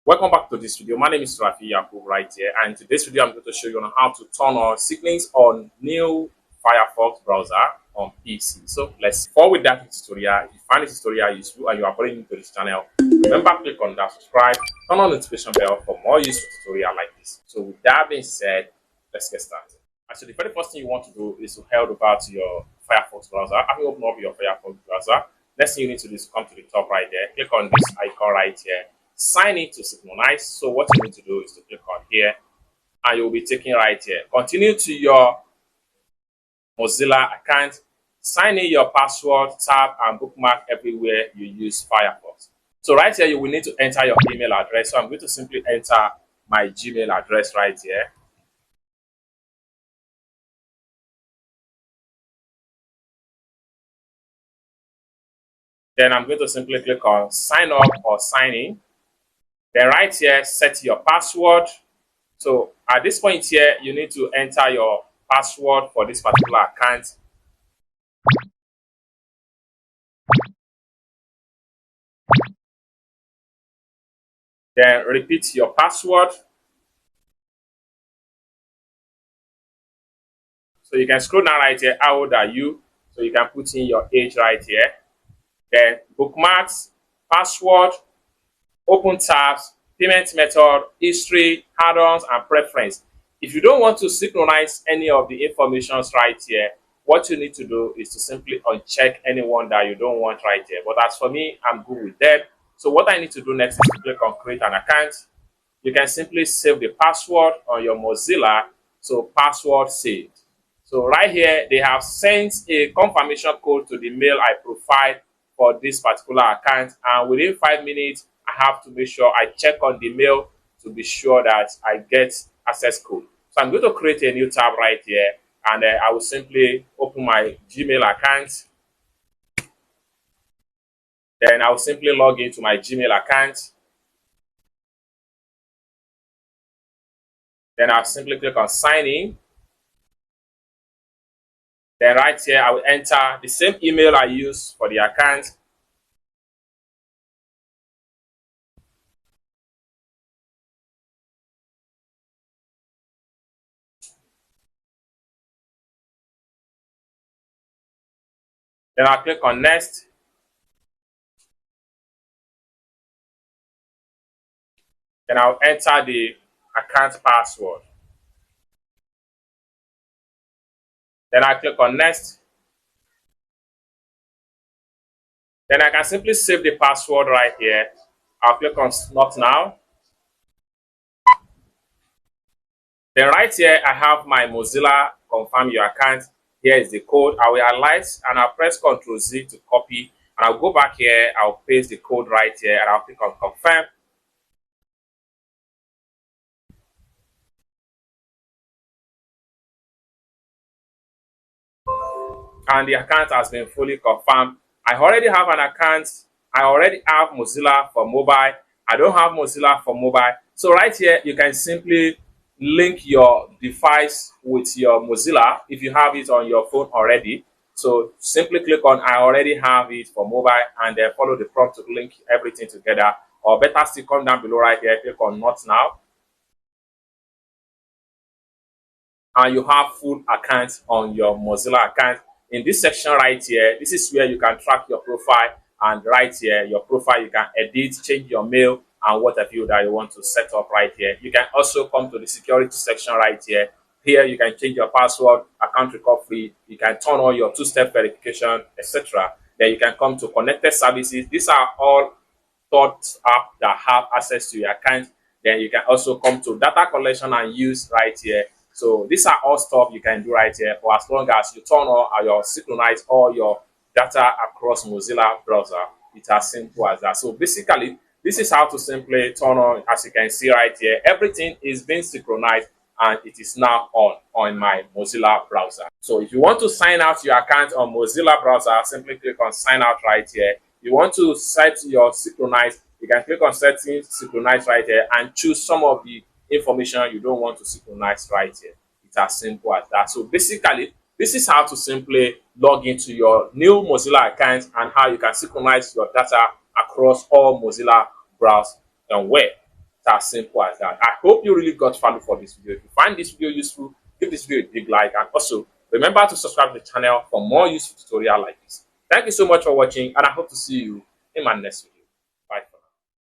Welcome back to this video. My name is Rafi Yakub right here, and in today's video I'm going to show you on how to turn on settings on new Firefox browser on PC. So before we dive into the tutorial, if you find this tutorial useful and you are brand new to this channel, remember click on that subscribe, turn on the notification bell for more useful tutorial like this. So with that being said, let's get started. And so the very first thing you want to do is to head over to your Firefox browser. After you open up your Firefox browser, next thing you need to do is come to the top right there, click on this icon right here, sign in to synchronize. So what you need to do is to click on here and you'll be taken right here. Continue to your Mozilla account, sign in your password, tab, and bookmark everywhere you use Firefox. So right here, you will need to enter your email address. So I'm going to simply enter my Gmail address right here. Then I'm going to simply click on sign up or sign in. Then right here, set your password. So at this point here, you need to enter your password for this particular account. Then repeat your password. So you can scroll down right here, how old are you? So you can put in your age right here. Then bookmarks, password, open tabs, payment method, history, add-ons, and preference. If you don't want to synchronize any of the informations right here, what you need to do is to simply uncheck anyone that you don't want right here. But as for me, I'm good with that. So what I need to do next is to click on create an account. You can simply save the password on your Mozilla. So password saved. So right here, they have sent a confirmation code to the mail I provide for this particular account. And within 5 minutes, I have to make sure I check on the mail to be sure that I get access code. So I'm going to create a new tab right here, and I will simply open my Gmail account. Then I will simply log into my Gmail account. Then I'll simply click on sign in. Then right here, I will enter the same email I use for the account. Then I'll click on next. Then I'll enter the account password. Then I click on next. Then I can simply save the password right here. I'll click on not now. Then right here, I have my Mozilla confirm your account. Here is the code. I will highlight and I'll press Ctrl Z to copy. And I'll go back here. I'll paste the code right here and I'll click on confirm. And the account has been fully confirmed. I already have an account. I already have Mozilla for mobile. I don't have Mozilla for mobile. So right here, you can simply link your device with your Mozilla if you have it on your phone already. So simply click on I already have it for mobile and then follow the prompt to link everything together. Or better still, come down below right here, click on not now. And you have full account on your Mozilla account. In this section right here, this is where you can track your profile, and right here, your profile, you can edit, change your mail, and what have you that you want to set up right here. You can also come to the security section right here. Here, you can change your password, account recovery, you can turn on your two-step verification, etc. Then you can come to connected services. These are all third apps that have access to your account. Then you can also come to data collection and use right here. So these are all stuff you can do right here for as long as you turn on your synchronize all your data across Mozilla browser. It's as simple as that. So basically, this is how to simply turn on, as you can see right here. Everything is being synchronized and it is now on my Mozilla browser. So if you want to sign out your account on Mozilla browser, simply click on sign out right here. You want to set your synchronize, you can click on settings, synchronize right here, and choose some of the information you don't want to synchronize right here. It's as simple as that. So basically, this is how to simply log into your new Mozilla account and how you can synchronize your data across all Mozilla browsers and web. It's as simple as that. I hope you really got value for this video. If you find this video useful, give this video a big like, and also remember to subscribe to the channel for more useful tutorial like this. Thank you so much for watching, and I hope to see you in my next video.